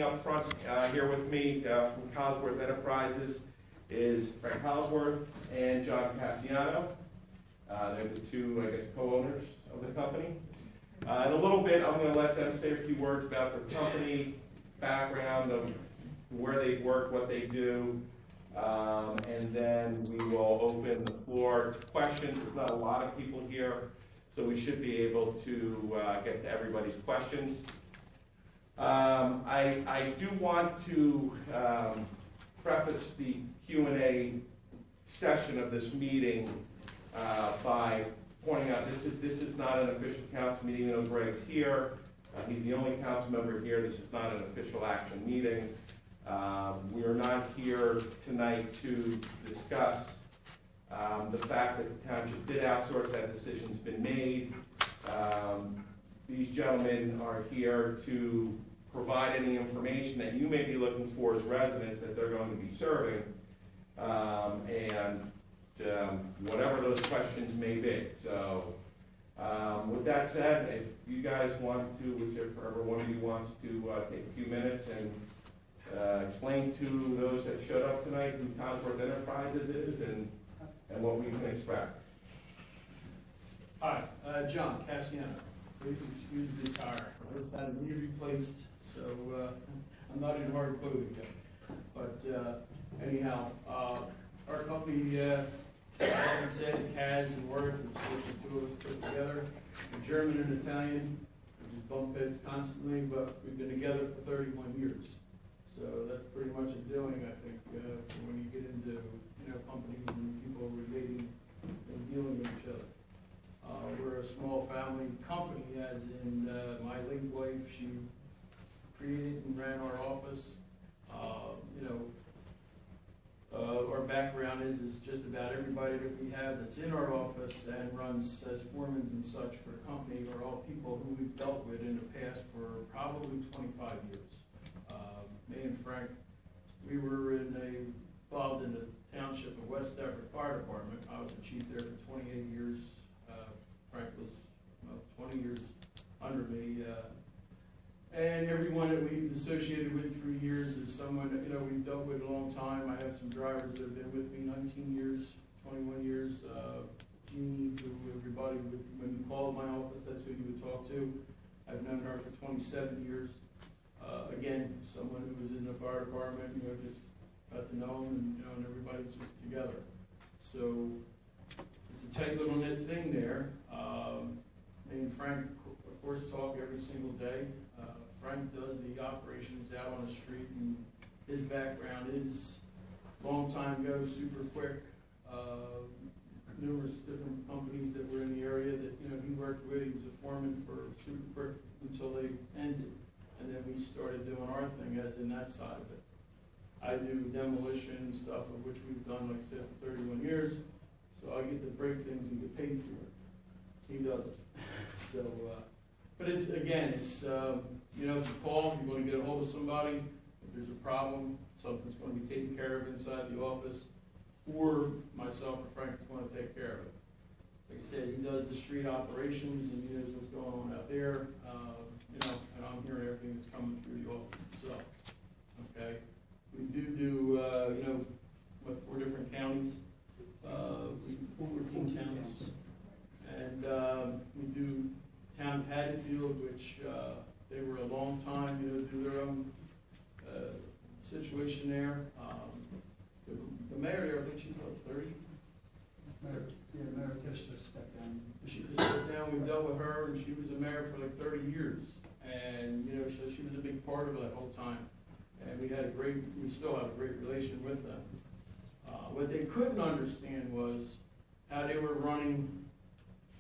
Up front here with me from Casworth Enterprises is Frank Casworth and John Cassiano. They're the two, I guess, co-owners of the company. In a little bit, I'm going to let them say a few words about their company, background of where they work, what they do, and then we will open the floor to questions. There's not a lot of people here, so we should be able to get to everybody's questions. I do want to preface the Q&A session of this meeting by pointing out this is not an official council meeting. No, Greg's here. He's the only council member here. This is not an official action meeting. We are not here tonight to discuss the fact that the township did outsource. That decision's been made. These gentlemen are here to provide any information that you may be looking for as residents that they're going to be serving, and whatever those questions may be. So with that said, if you guys want to, whichever one of you wants to take a few minutes and explain to those that showed up tonight who Casworth Enterprises is and what we can expect. Hi, John Cassiano. Please excuse the attire. I just had a knee replaced, so I'm not in hard clothing yet. But anyhow, our company, as I said, Cas and Worth, it's just the two of us put together. We're German and Italian. We just bump heads constantly, but we've been together for 31 years. So that's pretty much a doing, I think, for when you get into companies and people relating and dealing with each other. We're a small family company, as in my late wife, she created and ran our office. Our background is just about everybody that we have that's in our office and runs as foremen and such for the company are all people who we've dealt with in the past for probably 25 years. Me and Frank, we were involved in the Township of West Everett Fire Department. I was the chief there for 28 years. Frank was 20 years under me. And everyone that we've associated with through years is someone that we've dealt with a long time. I have some drivers that have been with me 19 years, 21 years. Jeannie, who everybody would, when you called my office, that's who you would talk to. I've known her for 27 years. Again, someone who was in the fire department, just got to know them, and everybody's just together. So it's a tight little knit thing there. Me and Frank, of course, talk every single day. Frank does the operations out on the street, and his background is long time ago, super quick. Numerous different companies that were in the area that he worked with. He was a foreman for super quick until they ended, and then we started doing our thing, as in that side of it. I do demolition stuff, of which we've done, like I said, for 31 years. So I get to break things and get paid for it. He doesn't. So, but it's, again, it's, if you call, you're going to get a hold of somebody. If there's a problem, something's going to be taken care of inside the office, or myself or Frank is going to take care of it. Like I said, he does the street operations, and he knows what's going on out there, and I'm hearing everything that's coming through the office itself. Okay? We do 4 different counties, 14 counties, and we do town of Haddonfield, which they were a long time, do their own situation there. The mayor there, I think she's what, 30? Mayor just stepped down. She just stepped down. We dealt with her, and she was a mayor for like 30 years, and so she was a big part of it that whole time. And we still have a great relation with them. What they couldn't understand was how they were running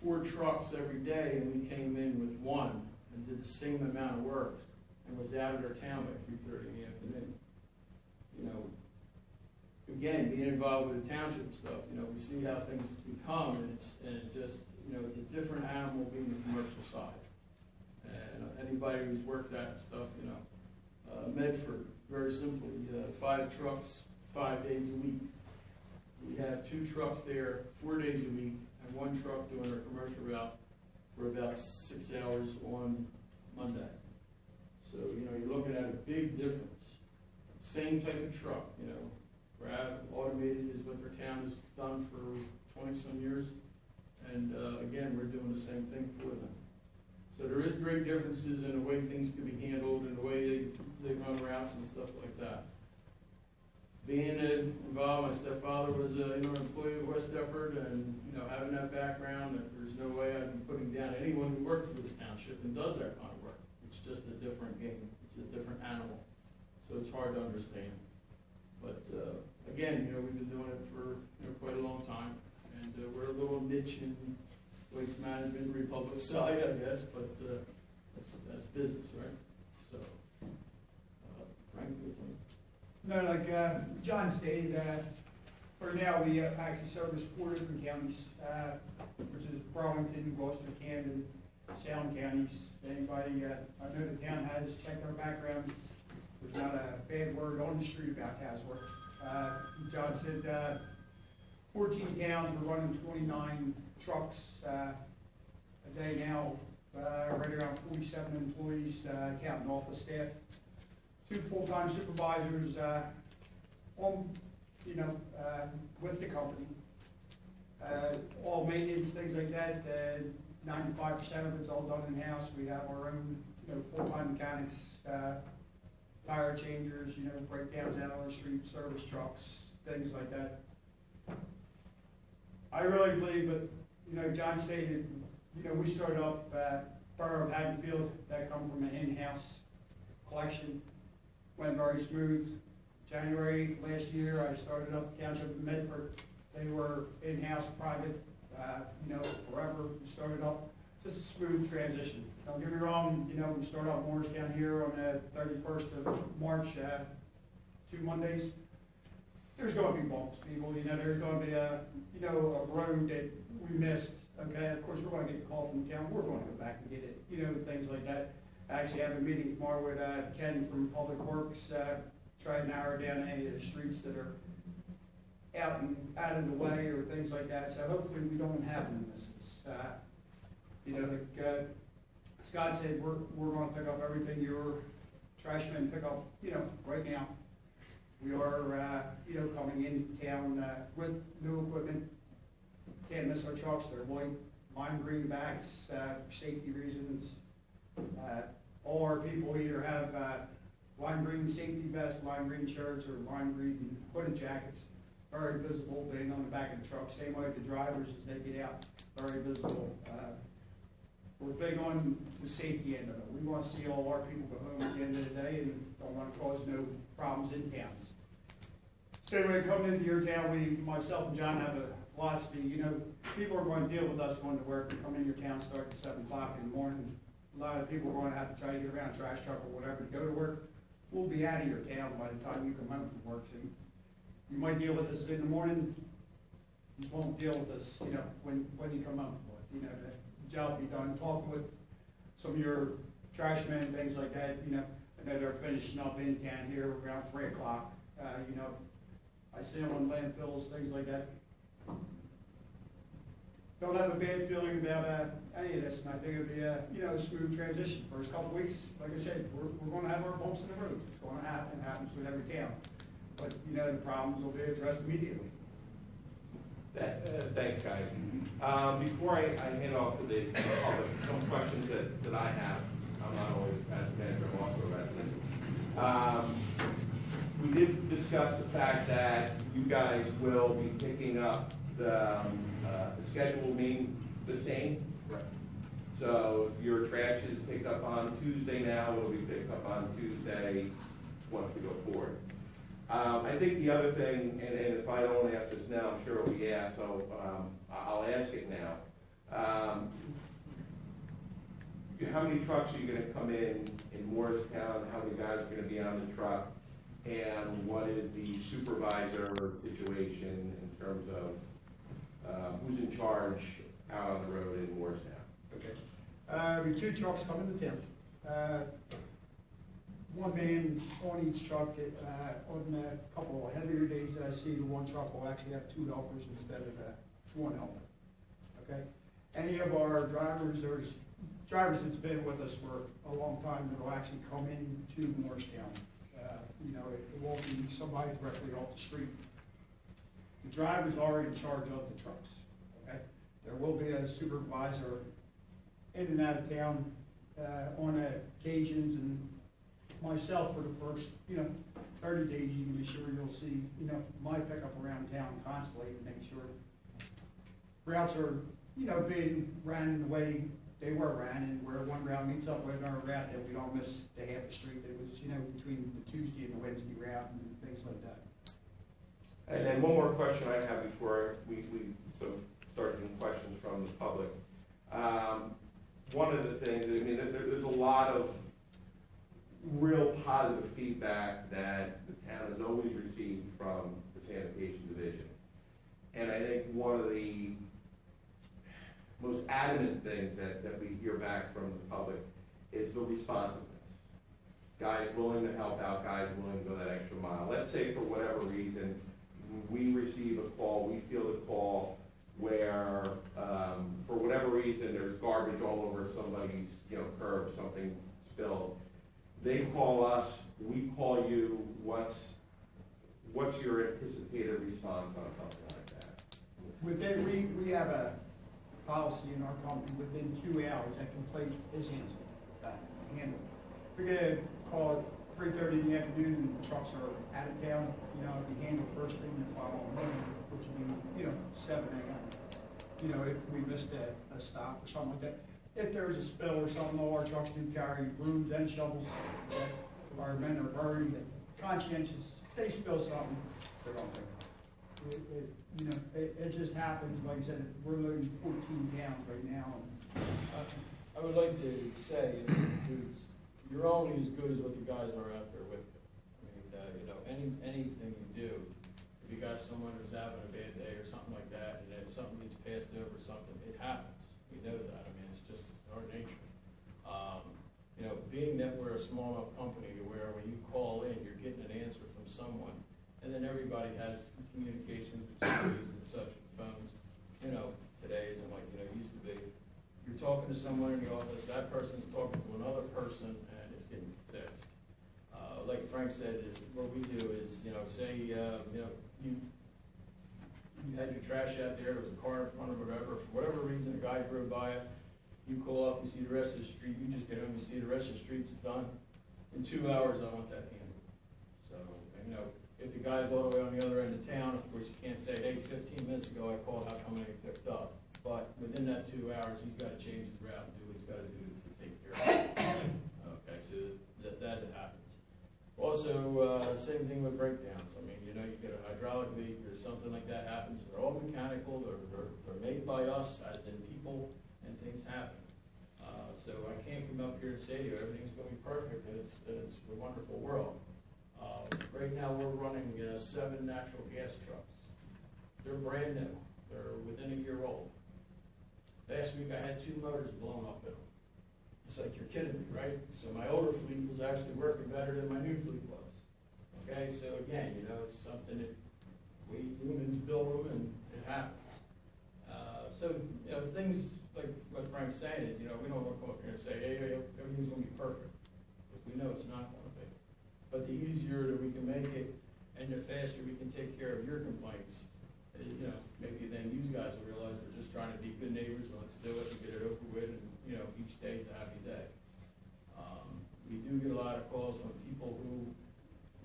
4 trucks every day, and we came in with 1 and did the same amount of work and was out of their town by 3:30 in the afternoon. Again, being involved with the township stuff, we see how things become, and it's a different animal being the commercial side. And anybody who's worked that stuff, Medford, very simply, 5 trucks, 5 days a week. We have 2 trucks there, 4 days a week, and 1 truck doing our commercial route for about 6 hours on Monday. So, you know, you're looking at a big difference. Same type of truck, you know, Grab Automated is what their town has done for 20-some years. And again, we're doing the same thing for them. So there is great differences in the way things can be handled and the way they run routes and stuff like that. Being involved, my stepfather was an employee of West Deptford, and having that background, that there's no way I'd be putting down anyone who works for the township and does that kind of work. It's just a different game. It's a different animal. So it's hard to understand. But again, we've been doing it for quite a long time, and we're a little niche in waste management, Republic side, I guess, but that's business, right? So, Frank, what's on? No, like John stated, for now we actually service 4 different counties, which is Burlington, Gloucester, Camden, Salem counties. Anybody, I know the town has checked our background. There's not a bad word on the street about Casworth. John said 14 towns, we're running 29 trucks a day now, right around 47 employees, counting office staff. 2 full-time supervisors on, with the company. All maintenance, things like that, 95% of it's all done in-house. We have our own, full-time mechanics, tire changers, breakdowns out on the street, service trucks, things like that. I really believe, but, John stated, we started up Borough of Haddonfield, that come from an in-house collection. Went very smooth. January last year, I started up the Township of Medford. They were in-house, private, forever. We started up, just a smooth transition. Don't get me wrong, we started up Morristown here on the 31st of March, 2 Mondays. There's going to be bumps, people. There's going to be a road that we missed. Okay, of course, we're going to get the call from the town. We're going to go back and get it, things like that. I actually have a meeting tomorrow with Ken from Public Works, try to narrow down any of the streets that are out of the way or things like that. So hopefully we don't have any misses. Like Scott said, we're going to pick up everything your trash men pick up, right now. We are, coming in town with new equipment. Can't miss our trucks. They're white, lime green bags for safety reasons. All our people either have lime green safety vests, lime green shirts, or lime green hooded jackets, very visible, being on the back of the truck. Same way the drivers as they get out, very visible. We're big on the safety end of it. We want to see all our people go home at the end of the day and don't want to cause no problems in towns. Same way coming into your town, myself and John have a philosophy, people are going to deal with us going to work. We come in your town, start at 7 o'clock in the morning. A lot of people are going to have to try to get around a trash truck or whatever to go to work. We'll be out of your town by the time you come home from work. So you might deal with us in the morning. You won't deal with us, when you come home from work. The job will be done. Talking with some of your trash men and things like that, I know they're finishing up in town here around 3 o'clock. I see them on landfills, things like that. Don't have a bad feeling about any of this, and I think it'll be a smooth transition. First couple of weeks, like I said, we're going to have our bumps in the road. It's going to happen. It happens with every town. But the problems will be addressed immediately. Thanks, guys. Before I hand off to the public, some questions that I have. I'm not always a manager, I'm also a resident. We did discuss the fact that you guys will be picking up the schedule will mean the same. Right. So if your trash is picked up on Tuesday now, it'll be picked up on Tuesday once we go forward. I think the other thing, and if I don't ask this now, I'm sure it'll be asked, so I'll ask it now. How many trucks are you going to come in Morristown? How many guys are going to be on the truck? And what is the supervisor situation in terms of who's in charge out on the road in Morristown? Okay. We have 2 trucks coming to town. 1 man on each truck. On a couple of heavier days, I see the 1 truck will actually have 2 helpers instead of 1 helper. Okay. Any of our drivers, there's drivers that's been with us for a long time that'll actually come into Morristown. You know, it won't be somebody directly off the street. The drivers are in charge of the trucks, okay? There will be a supervisor in and out of town on occasions, and myself for the first, 30 days, you can be sure you'll see, my pickup around town constantly to make sure routes are, being ran in the way they were ran, and where one route meets up with another route, that we don't miss the half the street that was, between the Tuesday and the Wednesday route and things like that. And then one more question I have before we sort of start getting questions from the public. One of the things, there's a lot of real positive feedback that the town has always received from the sanitation division. And I think one of the most adamant things that we hear back from the public is the responsiveness. Guys willing to help out, guys willing to go that extra mile. Let's say for whatever reason, we receive a call, we feel a call where, for whatever reason, there's garbage all over somebody's, curb, something spilled. They call us, we call you. What's your anticipated response on something like that? We have a policy in our company, within 2 hours, that complaint is handled. We're gonna call at 3:30 in the afternoon, and the trucks are out of town, it'll be handled first thing the following morning, which will be, 7 a.m. If we missed a stop or something like that. If there's a spill or something, all our trucks do carry brooms and shovels. Our men are very conscientious. They spill something, they don't pick it. It just happens. Like I said, we're loading 14 pounds right now. I would like to say, you're only as good as what the guys are out there with you. Anything you do, if you got someone who's having a bad day or something like that, and then something gets passed over, something, it happens. We know that. It's just our nature. Being that we're a small enough company to where when you call in, you're getting an answer from someone, and then everybody has communications with cities and such, phones, today isn't like, it used to be. You're talking to someone in the office, that person's talking to another person, and it's getting fixed. Like Frank said, what we do is, say, you had your trash out there, there was a car in front of it, whatever, for whatever reason, a guy drove by it, you call up, you see the rest of the street, you just get home, you see the rest of the street's done. In 2 hours, I want that handled. So, if the guy's all the way on the other end of town, of course, you can't say, hey, 15 minutes ago I called, how come I didn't picked up? But within that 2 hours, he's got to change his route and do what he's got to do to take care of it. Okay, so that happens. Also, same thing with breakdowns. You get a hydraulic leak or something like that happens. They're all mechanical. They're made by us, as in people, and things happen. So I can't come up here and say to you everything's going to be perfect, and it's a wonderful world. Right now we're running 7 natural gas trucks. They're brand new. They're within a year old. Last week I had 2 motors blown up in them. It's like, you're kidding me, right? So my older fleet was actually working better than my new fleet was. Okay, so again, it's something that we humans build them, and it happens. Things like what Frank's saying is, we don't want to come up here and say, hey, everything's going to be perfect, because we know it's not going to be. But the easier that we can make it, and the faster we can take care of your complaints, maybe then you guys will realize we're just trying to be good neighbors, and let's do it and get it over with, and each day's a happy day. We do get a lot of calls from people who,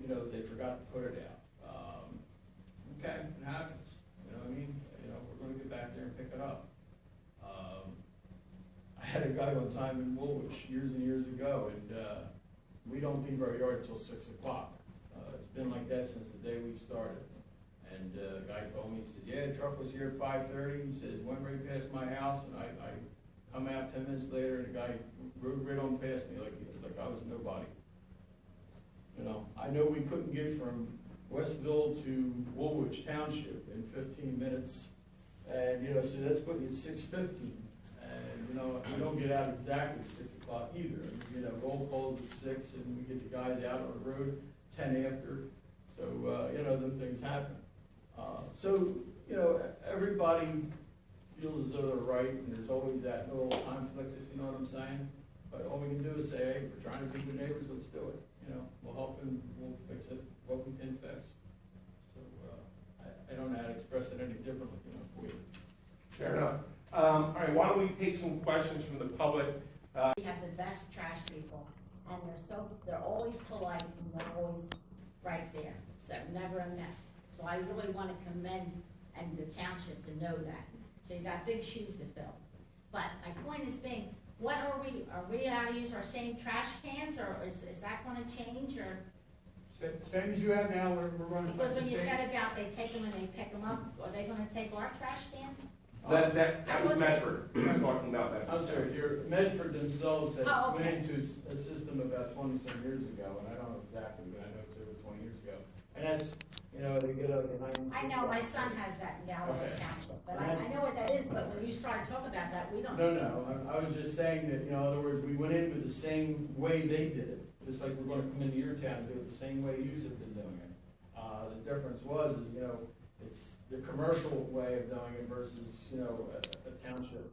they forgot to put it out. Okay, it happens. We're going to get back there and pick it up. I had a guy one time in Woolwich years and years ago, and we don't leave our yard until 6 o'clock. It's been like that since the day we've started. And the guy told me, he said, yeah, the truck was here at 5:30. He says, went right past my house, and I come out 10 minutes later, and the guy rode right on past me like I was nobody. I know we couldn't get from Westville to Woolwich Township in 15 minutes, and so that's putting you at 6:15. And we don't get out exactly at 6 o'clock either. Roll calls at 6, and we get the guys out on the road 10 after. So them things happen. Everybody, feels as though they're right, and there's always that little conflict, if you know what I'm saying. But all we can do is say, hey, we're trying to be good neighbors, let's do it. You know, we'll help and we'll fix it, what we can fix. So, I don't know how to express it any differently, you know, for you. Fair enough. All right, why don't we take some questions from the public? We have the best trash people, and they're always polite, and they're always right there, so never a mess. So I really want to commend, and the township to know that. So you got big shoes to fill. But my point is being, are we allowed to use our same trash cans, or is that gonna change, or? Same as you have now, we're running. Because when you said about they take them and they pick them up, are they gonna take our trash cans? That was Medford. I'm talking about that. I'm sorry, Medford themselves had Oh, okay. went into a system about 20-some years ago, and I don't know exactly, but I know it's over 20 years ago. And that's, you know, they get like a 96. I know, my son has that in Galloway Okay. Township, but I know what that is, but when you started talking about that, we don't. No, I was just saying that, you know, in other words, we went in with the same way they did it, just like we're gonna come into your town and do it the same way you have been doing it. The difference is, you know, it's the commercial way of doing it versus, you know, a township,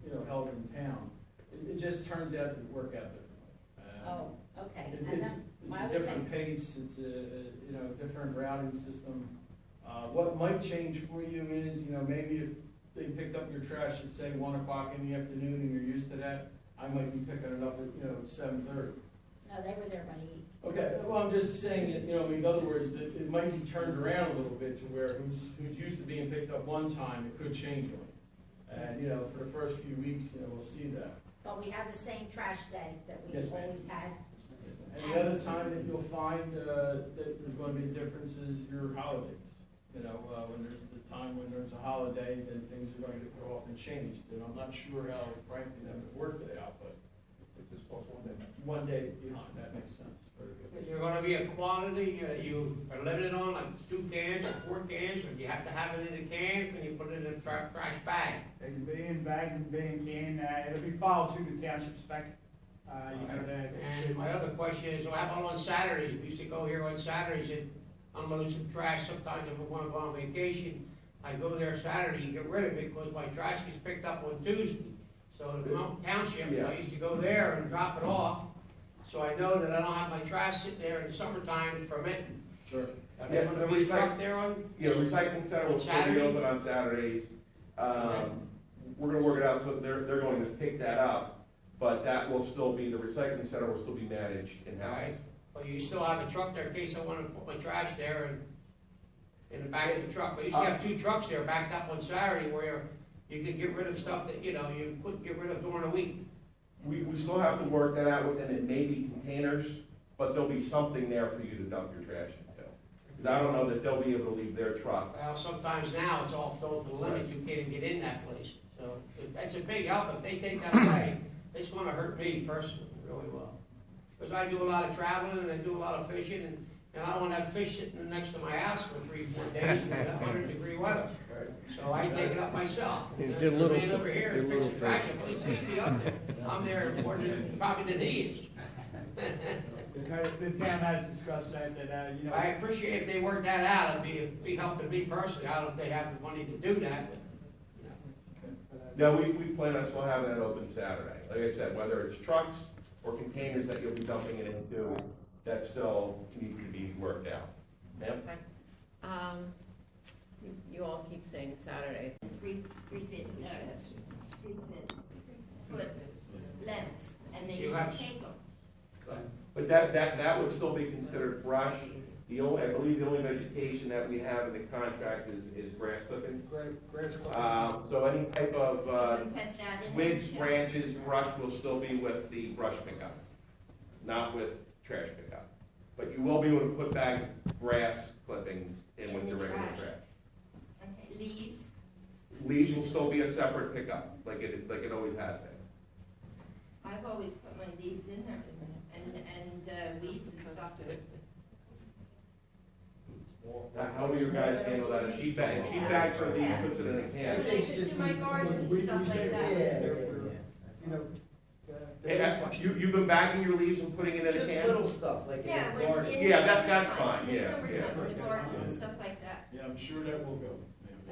you know, held in town. It just turns out to work out differently. Oh, okay. It's And then it's my a other different thing, pace, it's a, you know, different routing system. What might change for you is, you know, maybe if they picked up your trash at, say, 1 o'clock in the afternoon and you're used to that, I might be picking it up at, you know, 7:30. no, they were there by 8. Okay, well, I'm just saying that, you know, in other words, that it might be turned around a little bit to where who's used to being picked up one time, it could change them. And, you know, for the first few weeks, you know, we'll see that. But we have the same trash day that we Yes, ma'am. always had. And the other time that you'll find, that there's gonna be a difference is your holidays. You know, when there's the time when there's a holiday, then things are going to get put off and changed. And I'm not sure how frankly them have worked it out, but it just falls 1 day. 1 day behind, that makes sense. Very good. You're gonna be a quantity, you are limited on like 2 cans or 4 cans, or do you have to have it in a can, can you put it in a trash bag? It can be in bag, and be in can, it'll be followed to the township spec. You know that. And my other question is, what about on Saturdays? We used to go here on Saturdays and unload some trash. Sometimes if we wanna go on vacation, I go there Saturday and get rid of it because my trash gets picked up on Tuesday. So the Mountain Township, I used to go there and drop it off, so I know that I don't have my trash sitting there in the summertime fermenting. Sure. Are they gonna be stuck there on? Yeah, recycling center will still be Saturday? open on Saturdays. We're gonna work it out so they're going to pick that up, but that will still be, the recycling center will still be managed in-house. Right. Well, you still have a truck there in case I wanna put my trash there and in the back of the truck. I used to have 2 trucks there backed up on Saturday where you could get rid of stuff that, you know, you couldn't get rid of during the week. We still have to work that out, and it may be containers, but there'll be something there for you to dump your trash into. Because I don't know that they'll be able to leave their trucks. Well, sometimes now it's all filled to the limit, you can't even get in that place. So that's a big help. If they take that away, it's gonna hurt me personally, really well. Because I do a lot of traveling and I do a lot of fishing, and I don't wanna have fish sitting next to my house for 3-4 days in that 100-degree weather. So I take it up myself. And They're the little man over fish. here They're is little fixing trash, please take me up there. I'm there more than probably than he is. The town has discussed that, you know. I appreciate if they work that out, it'd be a big help to me personally. I don't know if they have the money to do that, but, you know. No, we plan on still having that open Saturday. Like I said, whether it's trucks or containers that you'll be dumping it into, that still needs to be worked out. Ma'am? You all keep saying Saturday. 3 feet, foot lengths, and they You used have- to take them. But that would still be considered brush. I believe the only vegetation that we have in the contract is grass clippings. So any type of You can put that in twigs, there. branches, brush will still be with the brush pickup, not with trash pickup. But you will be able to put back grass clippings in with In the the regular trash. trash. Okay, leaves, Leaves will still be a separate pickup, like it always has been. I've always put my leaves in there, and weeds and stuff. How do you guys handle that? A sheet bag, sheet bags or leaves, puts it in a I can. take it to my garden and stuff like that. You know. Hey, you've been bagging your leaves and putting it in a Just can? little stuff, like in Yeah, the when, garden. in Yeah, the that's summertime, fine, in the yeah, summertime, yeah. in the garden and stuff like that. Yeah, I'm sure that will go.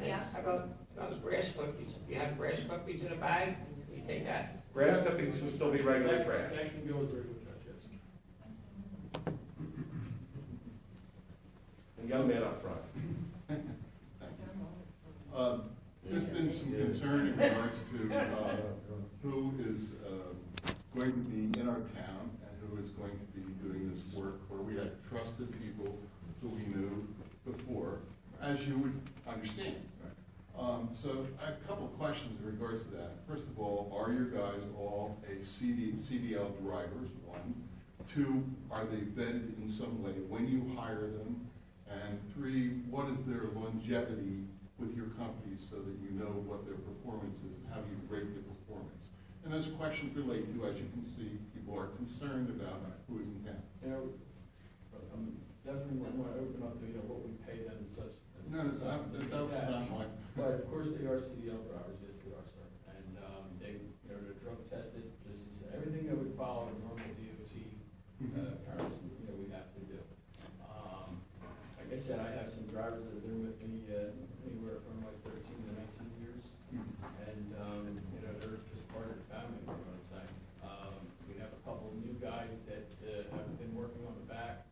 Yeah. How about Those grass clippings, if you have grass clippings in a bag, you take that. Grass clippings can still be regular That- trash. That can go with regular trash, yes. The young man up front. There's been some concern in regards to who is going to be in our town and who is going to be doing this work, where we had trusted people who we knew before, as you would understand. So I have a couple of questions in regards to that. First of all, are your guys all CDL drivers, one? Two, are they vetted in some way when you hire them? And three, what is their longevity with your company so that you know what their performance is and how you rate their performance? And those questions relate to, as you can see, people are concerned about who is in town. You know, definitely want to open up to, what we pay them and such. No, that's not my. But of course, they are CDL drivers, yes, they are, sir. And, they, they're drug tested, just as, everything that would follow a normal DOT, comparison, we have to do. Like I said, I have some drivers that have been with me, anywhere from like 13 to 19 years. And, they're just part of the family, you know what I'm saying? We have a couple of new guys that, have been working on the back,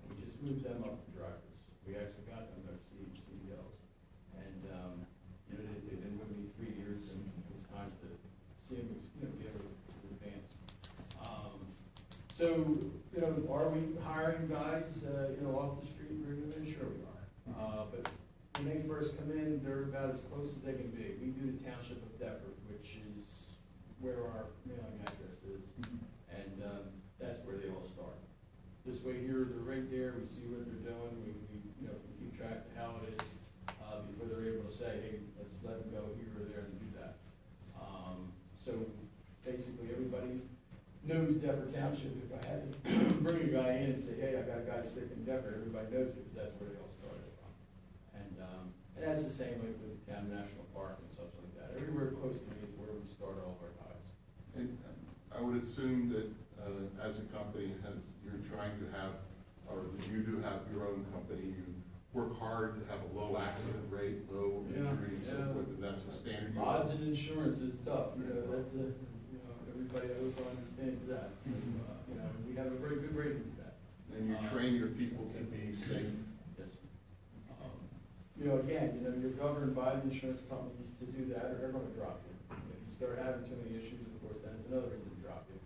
and we just moved them up to drivers. We actually got them their CDLs. And, they've been with me 3 years, and it was time to see them, be able to advance. So, are we hiring guys, off the street regularly? Sure we are. But when they first come in, they're about as close as they can be. We do the township of Deptford, which is where our mailing address is, and that's where they all start. This way here, they're right there, we see what they're doing, we can keep track of how it is, before they're able to say, hey, let's let them go here or there and do that. So basically, everybody knows Deptford Township. If I had to bring a guy in and say, hey, I got a guy sick in Deptford, everybody knows it, because that's where they all started from. And that's the same way with Town National Park and such like that. Everywhere close to me is where we start all of our guys. And I would assume that as a company, you're trying to have, or that you do have your own company, you work hard to have a low accident rate, low injury and so forth, and that's a standard. Odds and insurance is tough, that's everybody understands that. So, we have a very good rating for that. And you train your people to be safe. Yes. Again, you're governed by the insurance companies to do that, or they're gonna drop you. If you start having too many issues, of course, then it's another reason to drop you.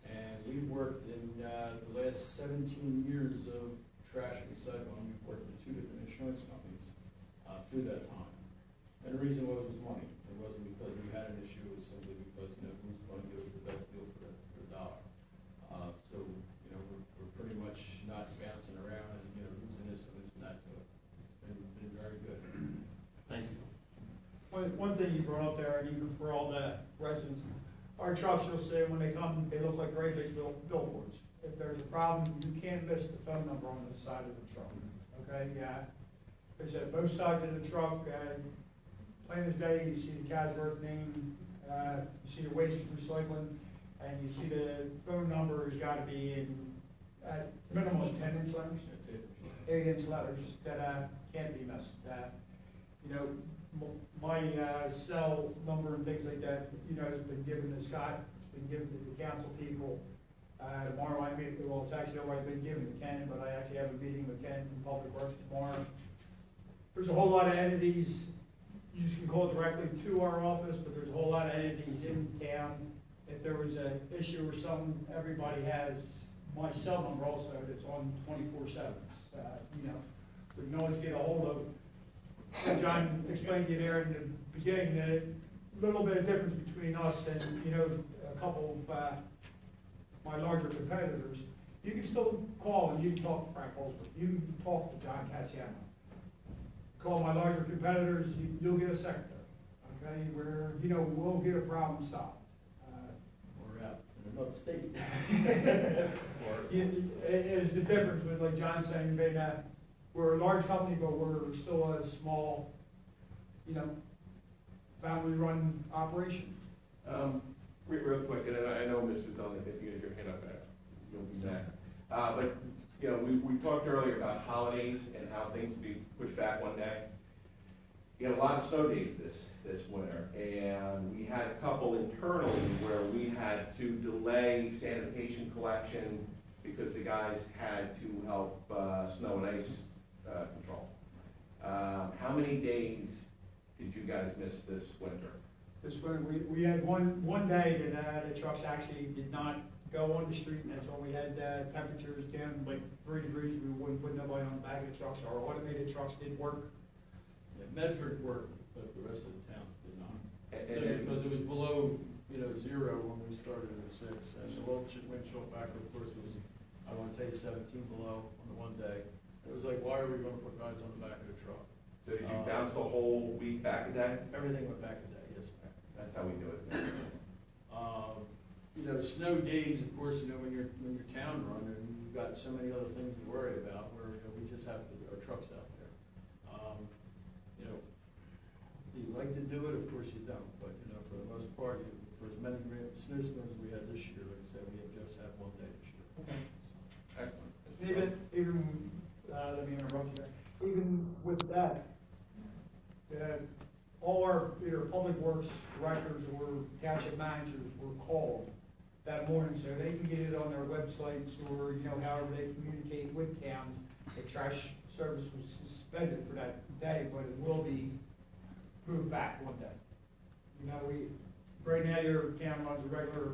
And we've worked in, the last 17 years of trash and recycling, we've worked with 2 different insurance companies, through that time. And the reason was money. It wasn't because we had an issue, it was simply because, who's going to give us the best deal for the dollar. So, we're pretty much not bouncing around and, losing this and losing that to it. It's been very good. Thank you. One thing you brought up there, and even for all the residents, our trucks, you'll see when they come, they look like great big billboards. If there's a problem, you can't miss the phone number on the side of the truck, okay? Yeah. It's at both sides of the truck, plain as day, you see the Casworth name, you see the waste recycling, and you see the phone number has gotta be in, at minimum 10-inch letters. That's it. 8-inch letters that can't be missed. My cell number and things like that, has been given to Scott, it's been given to the council people. Tomorrow I meet, well, it's actually already been given to Ken, but I actually have a meeting with Ken from Public Works tomorrow. There's a whole lot of entities, you just can call directly to our office, but there's a whole lot of entities in town. If there was an issue or something, everybody has my cell number also, that's on 24/7. We can always get a hold of, and John explained to you there in the beginning, the little bit of difference between us and, a couple of my larger competitors. You can still call and you can talk to Frank Holzberg, you can talk to John Cassiano. Call my larger competitors, you'll get a secretary, okay, where, we'll get a problem solved. We're out in another state. It's the difference with, like John saying, we're a large company, but we're still a small, family-run operation. Real quick, and I know Mr. Dunley, if you get your hand up there, you'll be next. But, we talked earlier about holidays and how things be pushed back one day. you had a lot of snow days this winter, and we had a couple internally where we had to delay sanitation collection because the guys had to help snow and ice control. How many days did you guys miss this winter? This winter, we had one day that the trucks actually did not go on the street, and that's when we had temperatures down like 3 degrees, we wouldn't put nobody on the back of the trucks. Our automated trucks did work. Yeah, Medford worked, but the rest of the towns did not. And Because it was below, 0 when we started at 6, and the windshield factor, of course, was, I want to tell you, 17 below on the one day. It was like, why are we going to put guys on the back of the truck? so did you bounce the whole week back a day? Everything went back a day, yes, sir. That's how we do it. Snow days, of course, when you're town running, you've got so many other things to worry about, where, we just have our trucks out there. Do you like to do it? Of course you don't, but, for the most part, for as many snowstorms we had this year, like I said, we have just had one day this year. Okay. Excellent. Even, let me interrupt you there. Even with that, all our either public works directors or township managers were called that morning, so they can get it on their websites or, however they communicate with towns. The trash service was suspended for that day, but it will be moved back one day. Right now your town runs a regular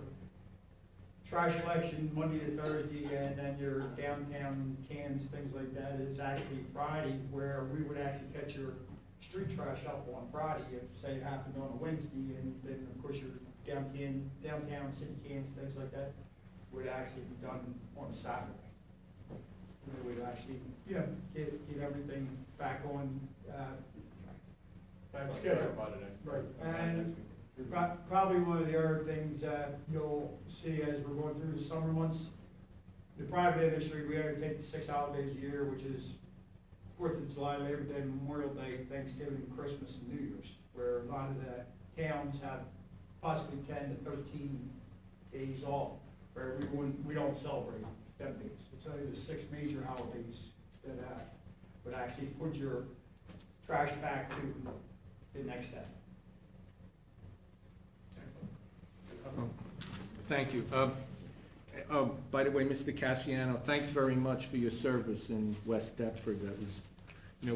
trash collection Monday to Thursday, and then your downtown cans, things like that, is actually Friday, where we would actually catch your street trash up on Friday, if, say, it happened on a Wednesday, and then, of course, your downtown city cans, things like that, would actually be done on a Saturday. We would actually, get everything back on, Back on schedule. track by the next. Right, by and next week. Probably one of the other things that you'll see as we're going through the summer months, the private industry, we have to take 6 holidays a year, which is 4th of July, Labor Day, Memorial Day, Thanksgiving, Christmas, and New Year's, where a lot of the towns have possibly 10 to 13 days off, where we don't celebrate them days. It's only the 6 major holidays that would actually put your trash back to the next day. Thank you. By the way, Mr. Cassiano, thanks very much for your service in West Deptford. That was,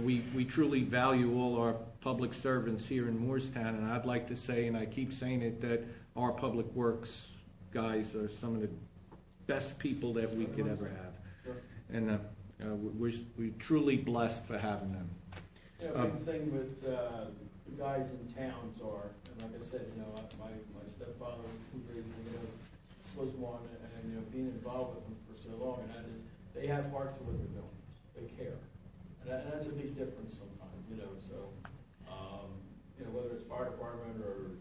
we truly value all our public servants here in Moorestown, and I'd like to say, and I keep saying it, that our public works guys are some of the best people that we could ever have. Sure. And we're truly blessed for having them. Yeah, big thing with the guys in towns are, and like I said, my stepfather, who raised me, was one, and being involved with them for so long, and that is, they have heart to what they're doing. They care, and that's a big difference sometimes. Whether it's fire department or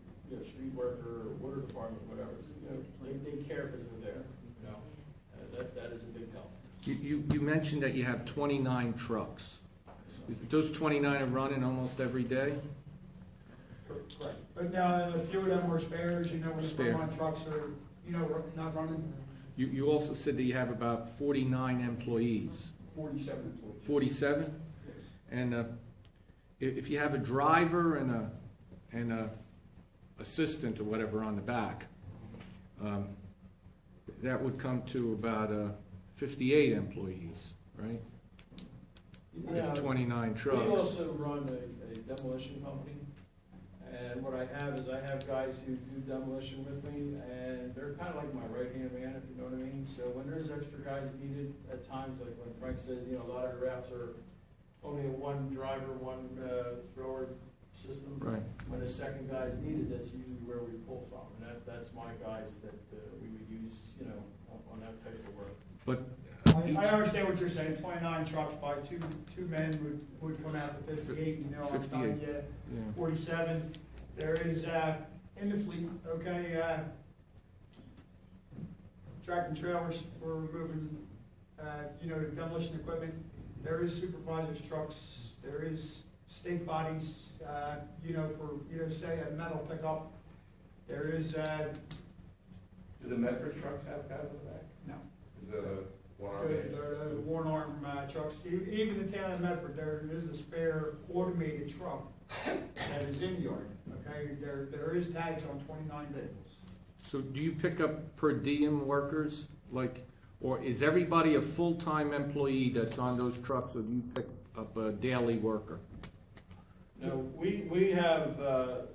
street worker or water department, whatever, they care because they're there. That is a big help. You mentioned that you have 29 trucks. Those 29 are running almost every day? Correct. But now, a few of them were spares, when Spare. some of my trucks are, not running. You also said that you have about 49 employees. 47 employees. 47? Yes. And if you have a driver and a assistant or whatever on the back, that would come to about 58 employees, right? Yeah, If 29 trucks. We also run a demolition company, and what I have is I have guys who do demolition with me, and they're kind of like my right-hand man, if you know what I mean. So when there's extra guys needed at times, like when Frank says, a lot of the routes are only a one driver, one thrower system. Right. When a second guy's needed, that's usually where we pull from, and that's my guys that we would use, on that type of work. But I understand what you're saying, 29 trucks by two men would come out to 58, I'm 58, telling you, yeah. 47. There is, in the fleet, tractor trailers for moving, demolition equipment. There is supervisors trucks, there is stake bodies, for, say, a metal pickup. There is, Do the Medford trucks have guys in the back? no. Is it one-arm They're, man. they're the one-arm trucks. Even in town of Medford, there is a spare automated truck that is in the yard, okay? There is tags on 29 vehicles. So do you pick up per diem workers, like, or is everybody a full-time employee that's on those trucks, or do you pick up a daily worker? No, we have,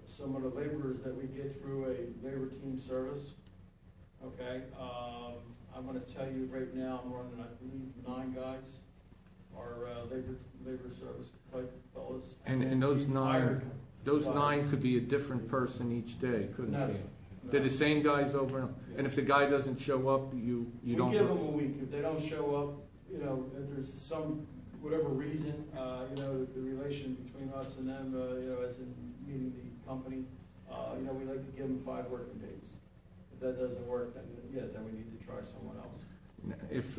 some of the laborers that we get through a labor team service, okay? I'm gonna tell you right now, I'm running, I believe, 9 guys, are, labor service type fellas. And those We nine, hired those guys. 9 could be a different person each day, couldn't No, they? no. They're the same guys over, and if the guy doesn't show up, you don't. We give them a week. If they don't show up, you know, if there's some, whatever reason, you know, the relation between us and them, you know, as in meeting the company, you know, we like to give them 5 working days. If that doesn't work, then, yeah, then we need to try someone else. If,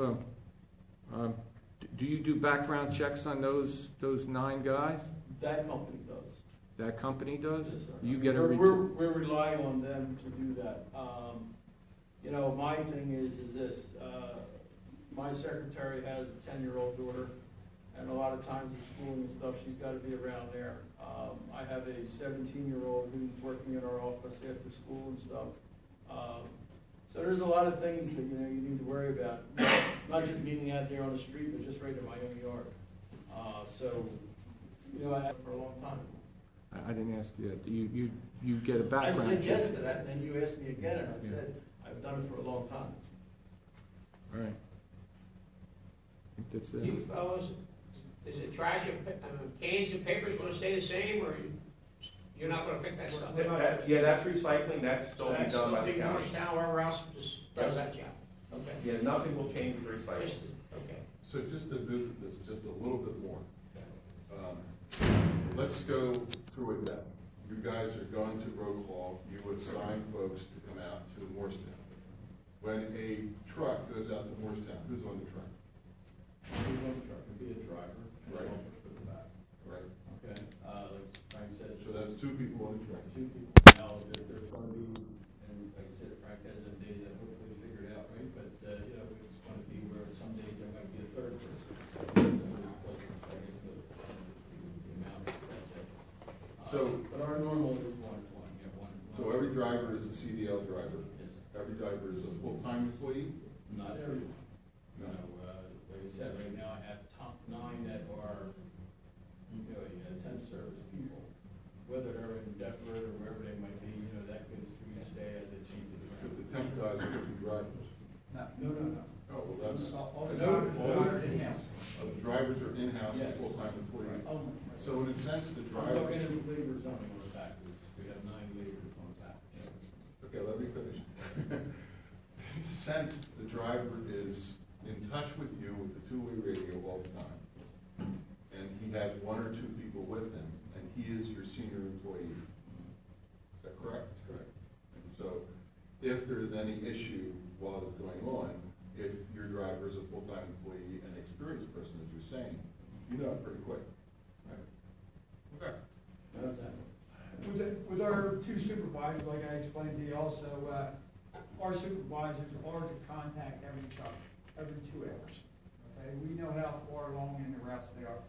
do you do background checks on those 9 guys? That company does. That company does? Yes, sir. You get a We're relying on them to do that. You know, my thing is this, my secretary has a 10-year-old daughter, and a lot of times with schooling and stuff, she's gotta be around there. I have a 17-year-old who's working in our office after school and stuff. So there's a lot of things that, you know, you need to worry about, not just meeting out there on the street, but just right in my own yard. So, you know, I have for a long time. I didn't ask you that. You get a I background said yes check? to that, and then you asked me again, and I Yeah. said, I've done it for a long time. All right. I think that's You it. fellows, is it trash and cans and papers gonna stay the same, or you're not gonna pick that stuff up? Yeah, that's recycling, that's So still be that's done by the something county. Morristown, wherever else just does that job? Okay. Yeah, nothing will change with recycling. Just- Okay. So just to visit this just a little bit more, let's go through it now. You guys are going to roll call, you assign folks to come out to Morristown. When a truck goes out to Morristown, who's on the truck? Who's on the truck, could be a driver, and Right. helper for the back, Right. okay? Like Frank said, So that's 2 people on the truck. 2 people. Now, there's gonna be, and like I said, Frank has them days that hopefully figure it out, right? But, you know, it's gonna be where some days there might be a 3rd person. But our normal is one, yeah, one. So every driver is a CDL driver, Yes, every driver is a full-time employee? not everyone. No. Like I said, right now I have top 9 that are, you know, temp service people. Whether they're in Deptford or wherever they might be, you know, that goes through each day as it changes But around. the temp guys are gonna be drivers. No. Oh, well, that's, All the No, time, no. they're in-house. the drivers are in-house and Yes. full-time employees. Oh, So in a sense, the I'm talking drivers, in labor zoning on the back, we have 9 laborers on the back. okay, let me finish. In a sense, the driver is in touch with you with the 2-way radio all the time. And he has 1 or 2 people with him, and he is your senior employee. Is that correct? Correct. And so if there is any issue while it's going on, if your driver is a full-time employee and experienced person, as you're saying, you know it pretty quick. Right. Okay. No, exactly. With our 2 supervisors, like I explained to you also, our supervisors are to contact every truck every 2 hours. Okay, we know how far along in the routes they are.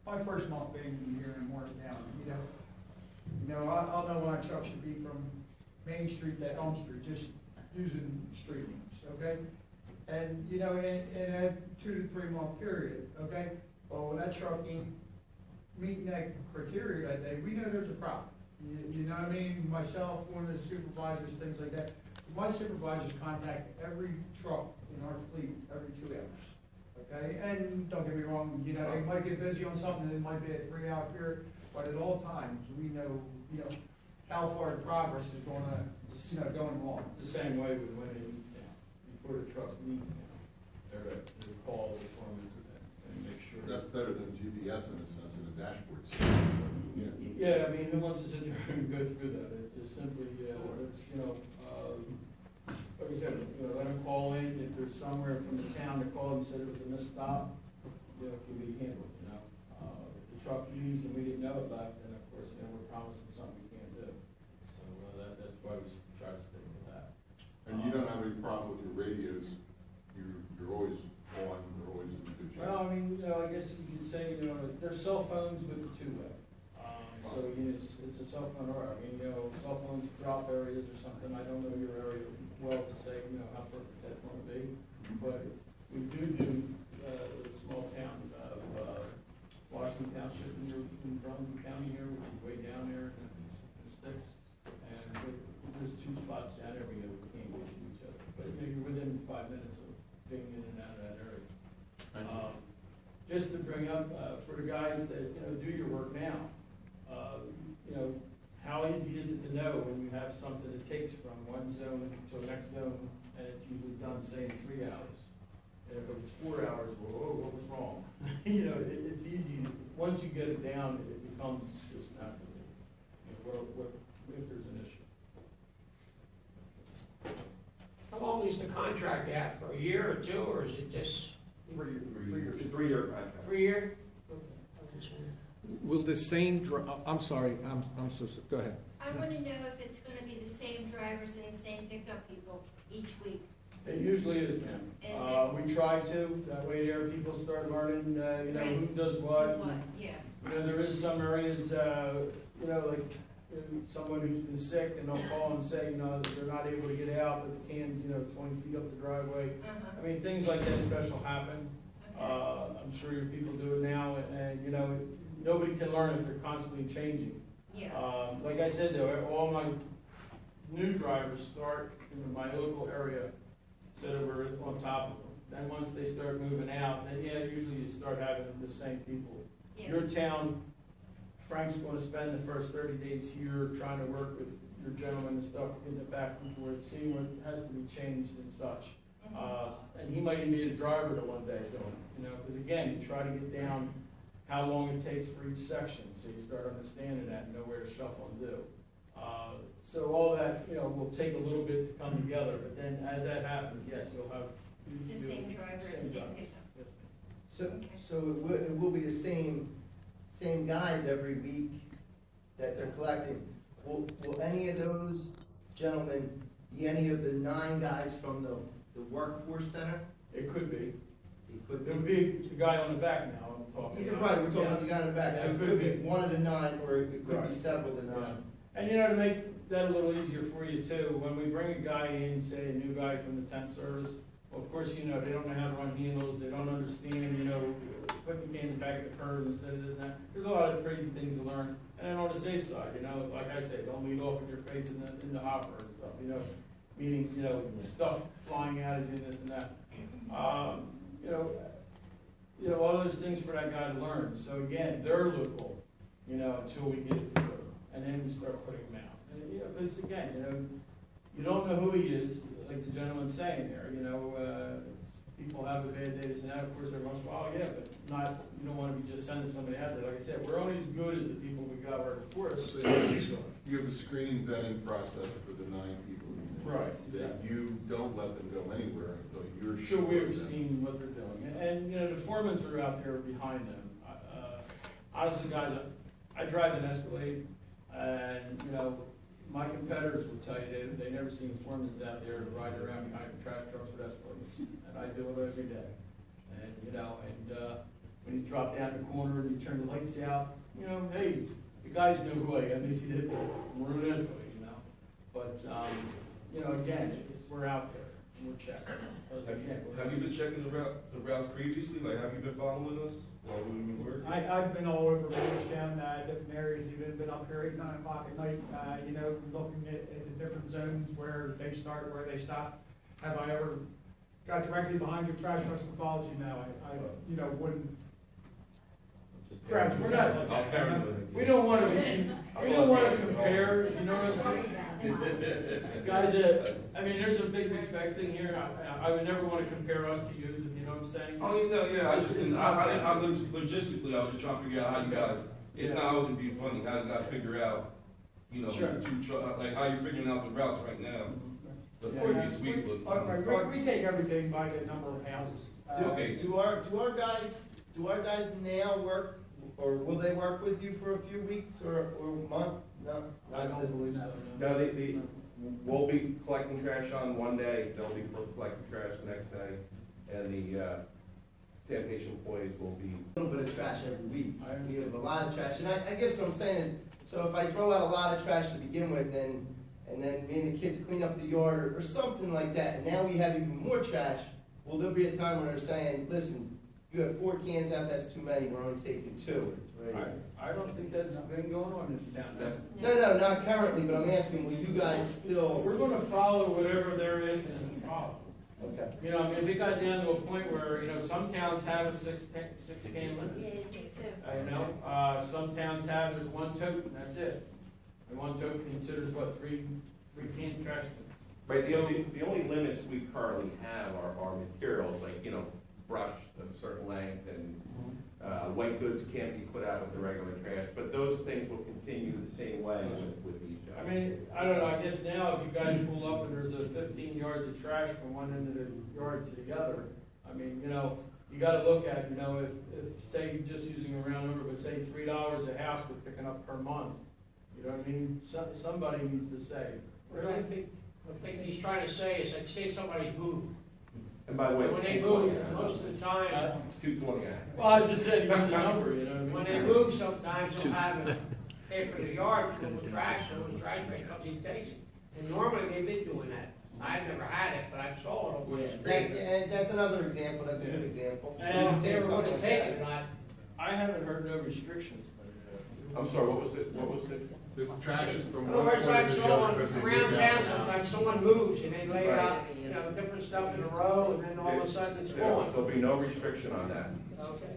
My first month being here in Morristown, you know, I'll know when a truck should be from Main Street to Elm Street, just using street names, okay? And, you know, in a 2 to 3 month period, okay? Well, when that truck ain't meeting that criteria that day, we know there's a problem. You know what I mean? Myself, one of the supervisors, things like that. My supervisors contact every truck in our fleet every 2 hours, okay? And don't get me wrong, you know, they might get busy on something, it might be a 3-hour period, but at all times, we know, how far the progress is going along. It's the same way with when they meet now, before the trucks meet now. They're call the foreman and make sure. That's better than GPS in a sense, in a dashboard system. Yeah. Yeah, I mean, who wants to sit there and go through that? It's just simply, it's, you know, like I said, you know, let them call in, if there's somewhere from the town that called and said it was a missed stop, you know, it can be handled, you know? If the truck leaves and we didn't know about it, then of course, you know, we're promising something we can't do. So, that's why we try to stick with that. And you don't have any problem with your radios, you're always on, they're always in good shape. Well, I mean, I guess you could say, there's cell phones with the two-way. So it's a cell phone, or, cell phones drop areas or something. I don't know your area well to say, how perfect that's going to be. But we do a small town of Washington Township in Brunswick County here, which is way down there in the sticks. And there's two spots down there, we can't get to each other. But you're within 5 minutes of being in and out of that area. Just to bring up, for the guys that, do your work now, how easy is it to know when you have something that takes from one zone to the next zone, and it's usually done, say, in 3 hours? And if it was 4 hours, well, what was wrong? It's easy, once you get it down, it becomes just naturally, if there's an issue. How long is the contract at, for a year or two, or is it just 3 years. 3-year contract. 3 year? Will the same, I'm sorry, I'm so, go ahead. I want to know if it's going to be the same drivers and the same pickup people each week. It usually is, ma'am. Is it? We try to, that way there people start learning, who Right. does what. Yeah. There is some areas, like someone who's been sick and they'll call and say, they're not able to get out, but the can's, 20 feet up the driveway. Uh-huh. I mean, things like that special happen. Okay. I'm sure your people do it now, and, nobody can learn if they're constantly changing. Yeah. Like I said, though, all my new drivers start in my local area, so that we're on top of them. Then once they start moving out, then usually you start having the same people. Yeah. Your town, Frank's gonna spend the first 30 days here trying to work with your gentleman and stuff, getting it back and forth, seeing what has to be changed and such. And he might even be a driver to one day doing it, because again, you try to get down how long it takes for each section, so you start understanding that and know where to shuffle and do. So all that, will take a little bit to come together, but then as that happens, yes, you'll have. The same driver and same driver. pickup. Yes. So it will be the same guys every week that they're collecting. Will any of those gentlemen be any of the 9 guys from the workforce center? It could be. It could It would be. be the guy on the back now, I'm talking Yeah, about. right, we're talking about the guy in the back, so Yeah, it could be one of the 9, or it could be Right. several of the 9. Yeah. And to make that a little easier for you too, when we bring a guy in, say a new guy from the temp service, well, of course, they don't know how to run handles, they don't understand, putting the can back at the curb instead of this and that. There's a lot of crazy things to learn. And then on the safe side, like I say, don't lead off with your face in the hopper and stuff, meaning, stuff flying out of you, this and that. All those things for that guy to learn. So again, they're local, until we get it to them. And then we start putting them out. And, because again, you don't know who he is, like the gentleman's saying there, people have a bad day, this and that, of course, every once in a while, yeah, but you don't want to be just sending somebody out there. Like I said, we're only as good as the people we got right before us. So you have a screening vetting process for the 9 people. Right, That you don't let them go anywhere until you're So sure. we've of them. seen what they're doing, and, the foremans are out there behind them. Honestly, guys, I drive an Escalade, and, my competitors will tell you, they never seen foremans out there riding around behind the trash trucks with Escalades, and I do it every day. And, when you drop down the corner and you turn the lights out, hey, the guys know who I am, they see that we're an Escalade, But, again, we're out there, and we're checking. Have you been checking the routes previously? Like, have you been following us while we've been working? I've been all over Georgetown, different areas, even been up here at 9 o'clock at night, looking at the different zones where they start, where they stop. Have I ever got directly behind your trash trucks and followed you? No, I wouldn't. We're not, we don't want to compare, you know what I'm saying? Guys, there's a big respect thing here. I would never want to compare us to you, you know what I'm saying? Oh, yeah, I logistically, I was just trying to figure out how you guys, I wasn't being funny, how you guys figure out, Sure. like how you're figuring out the routes right now. The previous weeks look. We take everything by the number of houses. Okay. Do our guys now work, or will they work with you for a few weeks or a month? No, I don't believe so. No, we'll be collecting trash on one day, they'll be collecting trash the next day, and sanitation employees will be. A little bit of trash every week. I We have understand. a lot of trash, and I guess what I'm saying is, so if I throw out a lot of trash to begin with, and then me and the kids clean up the yard or something like that, and now we have even more trash, well, there'll be a time when they're saying, listen, you have 4 cans out, that's too many, we're only taking 2. I don't think that's been going on in town. No, not currently, but I'm asking, will you guys still? We're gonna follow whatever they're asking us to follow. Okay. You know, I mean, if it got down to a point where, you know, some towns have a six can limit. Yeah, me too. You know, some towns have, there's 1 tote, and that's it. And 1 tote considers what, 3 can trash cans. Right, the only limits we currently have are materials, like, you know, brush of a certain length, and white goods can't be put out with the regular trash, but those things will continue the same way with each I other. mean, I don't know, I guess now if you guys pull up and there's a 15 yards of trash from one end of the yard to the other, I mean, you know, you gotta look at, you know, if say, just using a round number, but say $3 a house we're picking up per month, you know what I mean? Somebody needs to say. I think he's trying to say is, like, say somebody's moved. And by the way, When they move, most of the time, it's 220. Well, I just said, use a number, you know what I mean? when they move, sometimes they'll have half of the yard full of trash, so when the trash man comes, he takes it. And normally they've been doing that. I've never had it, but I've saw it on my street. And that's another example, that's a good example. And If they were gonna take it, not, I haven't heard no restrictions. I'm sorry, what was it? The trash is from in one other words, corner I've to the saw other. because they around dig town, out. sometimes someone moves and they lay Right. out, you know, different stuff in a row, and then all of a sudden it's gone. There'll be no restriction on that, Okay.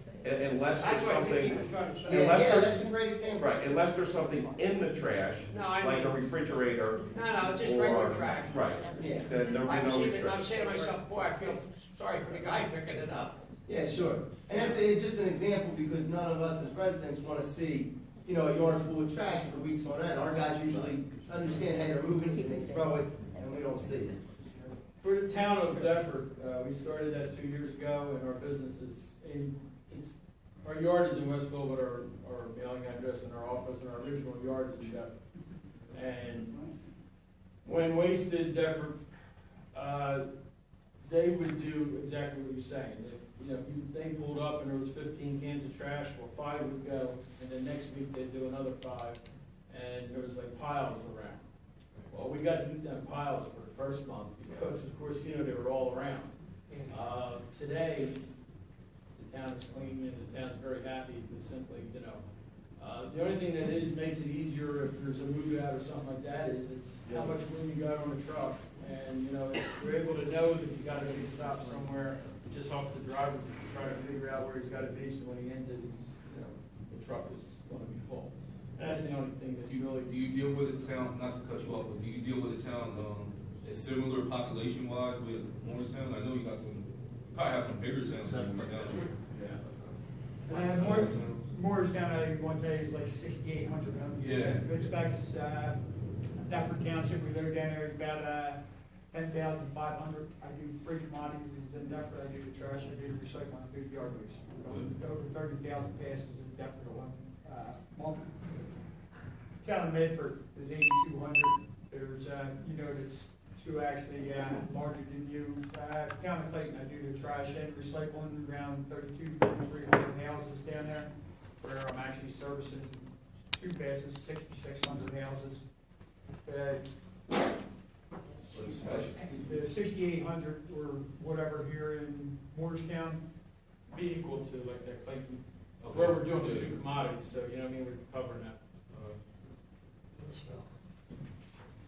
unless That's there's what I think he something, was trying to Yeah, say. Unless yeah, there's- that's a great example. right, unless there's something in the trash, No, I like a mean, refrigerator, no, it's just regular or, trash. right, Yeah. then there'll be I've no seen it, I'm restriction. saying to myself, boy, I feel sorry for the guy picking it up. Yeah, sure. And that's just an example because none of us as residents want to see, you know, a yard full of trash for weeks on end. Our guys usually understand, hey, they're moving, and they throw it, and we don't see it. For the town of Deptford, we started that 2 years ago, and our business is our yard is in Westville, but our mailing address and our office and our original yard is in Deptford. And when Waste did Deptford, they would do exactly what you're saying. You know, they pulled up and there was 15 cans of trash, well, 5 would go, and then next week they'd do another 5, and there was like piles around. Well, we got to eat them piles for the first month because, of course, you know, they were all around. Today, the town is clean and the town's very happy to simply, you know, the only thing that makes it easier if there's a move out or something like that is it's how much room you got on the truck. And, you know, if we're able to know that you got to stop somewhere, just off the driver, try to figure out where he's got to be, so when he ends it, he's, you know, the truck is going to be full. And that's the only thing that Do you, really. do you deal with a town, not to cut you off, but do you deal with a town, that's similar population wise with Morristown? I know you got some, you probably have some bigger towns than Morristown. Morristown, I want to tell you, is like 6,800 homes. Yeah. Good specs, Deptford Township, we live down there, about 10,500. I do 3 commodities in Deptford, I do the trash, I do the recycling, I do the yard waste. Over 30,000 passes in Deptford at one month. Town of Medford is 8,200. There's, you know, there's 2 actually larger than you. Town of Clayton, I do the trash and recycling, around 3,300 houses down there, where I'm actually servicing 2 passes, 6,600 houses. The 6,800 or whatever here in Morristown, Be equal to like that Clayton, where we're doing the 2 commodities, so, you know what I mean, we're covering that.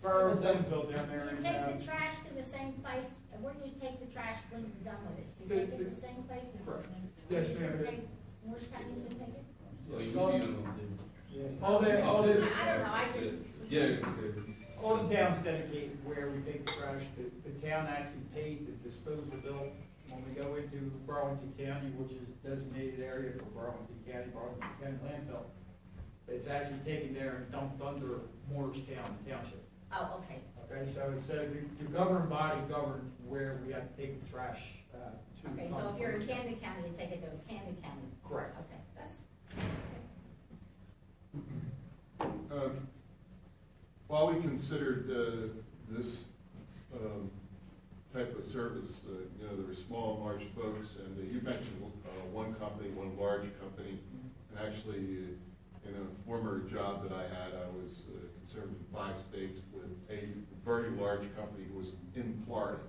for Denville down there. Do you take the trash to the same place, and where do you take the trash when you're done with it? Do you take it to the same place? Correct. Yes, Yes, ma'am. ma'am. Morristown, you said take it? Yeah, you see them. All the, I don't know, I just. Yeah. all the towns dedicate where we take the trash. The town actually pays the disposal bill when we go into Burlington County, which is designated area for Burlington County landfill. It's actually taken there and dumped under Morristown Township. Oh, okay. Okay, so it's, the governing body governs where we have to take the trash, to. Okay, so if you're in Camden County, you take it to Camden County. Correct. Okay, that's, While we considered this type of service, you know, there were small, large folks, and you mentioned one company, one large company. And actually, in a former job that I had, I was concerned in 5 states with a very large company who was in Florida.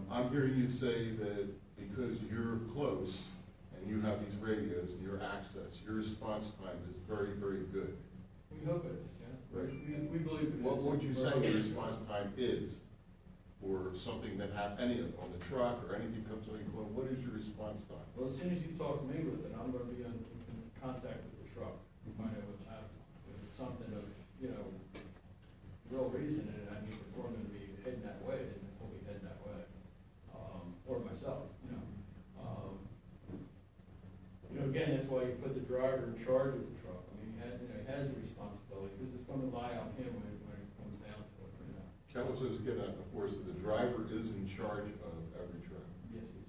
I'm hearing you say that because you're close and you have these radios and your access, your response time is very, very good. We hope it is, yeah. Right. We believe it is. What would you say your response time is for something that any on the truck or anything comes on your phone? What is your response time? Well, as soon as you talk to me with it, I'm gonna be in contact with the truck, to find out what's happening. If it's something of, real reason, and I need the foreman to be heading that way, then we'll be heading that way. Or myself, again, that's why you put the driver in charge of the truck. I mean, he has the responsibility, because it's gonna lie on him when it comes down to it, That was what I was getting at before, so the driver is in charge of every truck. Yes, he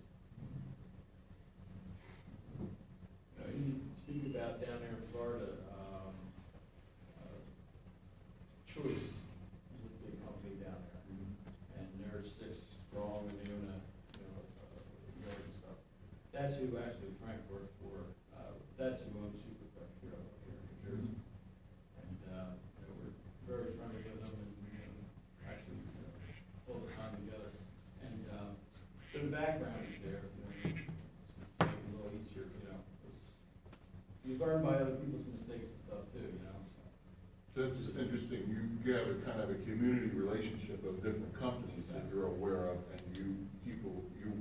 is. You speak about down there in Florida, Choice is a big company down there, and they're 6 strong, and they're in yard and stuff. That's who actually Frank worked for, that's who owns Superflex here in New Jersey. And, we're very friendly with them, and actually, all the time together. And, so the background is there, it's a little easier, you learn by other people's mistakes and stuff too, so. That's interesting. You have a kind of a community relationship of different companies that you're aware of, and you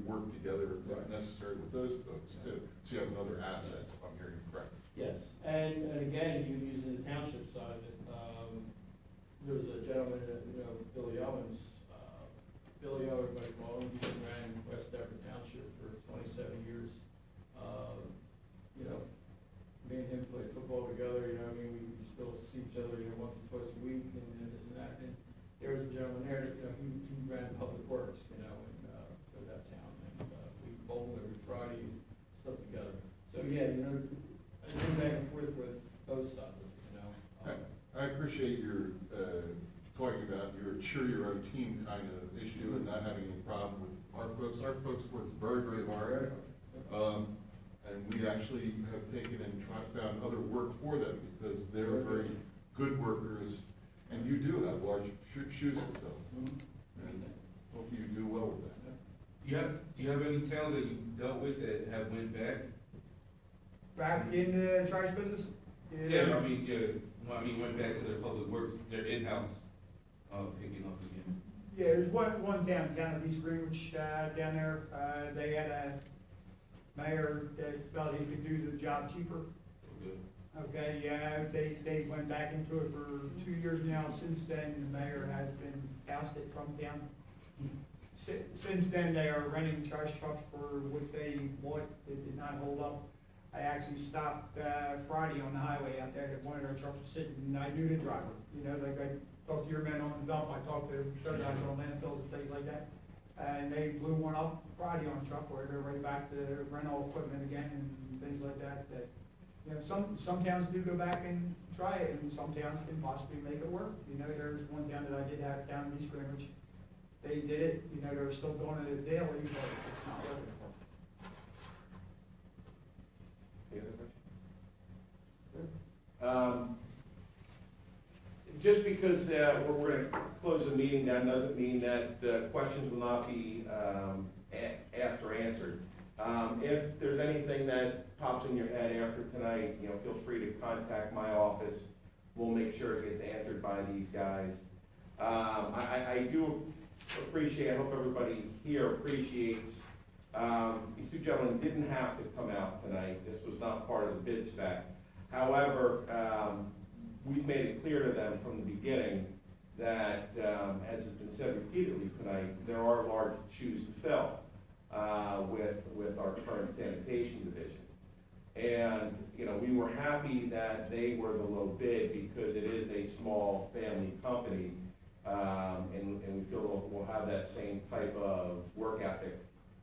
work together if necessary with those folks too. So you have another asset, if I'm hearing you correctly. Yes, and again, you using the township side of it, there was a gentleman that, Billy Owens, Billy Owens, everybody called him, he ran West Deptford Township for 27 years. Me and him played football together, we still see each other, once or twice a week, and this and that, and there was a gentleman there that, he ran Public Works, for that town, and, we bowled every Friday, and stuff together. So, yeah, I go back and forth with both sides, I appreciate your talking about your cheer your own team kind of issue and not having any problem with our folks. Our folks work very, very hard. And we actually have taken and found other work for them because they're very good workers, and you do have large shoes to fill. And hope you do well with that. Do you have any towns that you dealt with that have went back? Back in the trash business? Went back to their public works, their in-house, picking up again. Yeah, there's one town of East Greenwich, down there, they had a mayor that felt he could do the job cheaper. Good. Okay, yeah, they went back into it for 2 years now. Since then, the mayor has been ousted from town. Since then, they are renting trash trucks for what they bought. It did not hold up. I actually stopped Friday on the highway out there that one of their trucks was sitting, and I knew the driver. Like I talked to your men on the dump, I talked to their guys on landfills and things like that. And they blew one up Friday on a truck where they're right back to rental equipment again and things like that. Some towns do go back and try it, and some towns can possibly make it work. There's one town that I did have down in East Greenwich. They did it, they're still doing it daily, but it's not working for them. Any other questions? Just because we're going to close the meeting down doesn't mean that questions will not be asked or answered. If there's anything that pops in your head after tonight, feel free to contact my office. We'll make sure it gets answered by these guys. I do appreciate, I hope everybody here appreciates, these 2 gentlemen didn't have to come out tonight. This was not part of the bid spec. However, we've made it clear to them from the beginning that, as has been said repeatedly tonight, there are large shoes to fill with our current sanitation division. And, we were happy that they were the low bid because it is a small family company, and we feel we'll have that same type of work ethic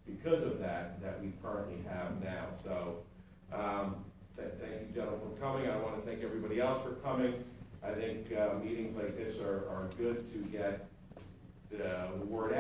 because of that we currently have now. So, thank you, gentlemen, for coming. I want to thank everybody else for coming. I think meetings like this are good to get the word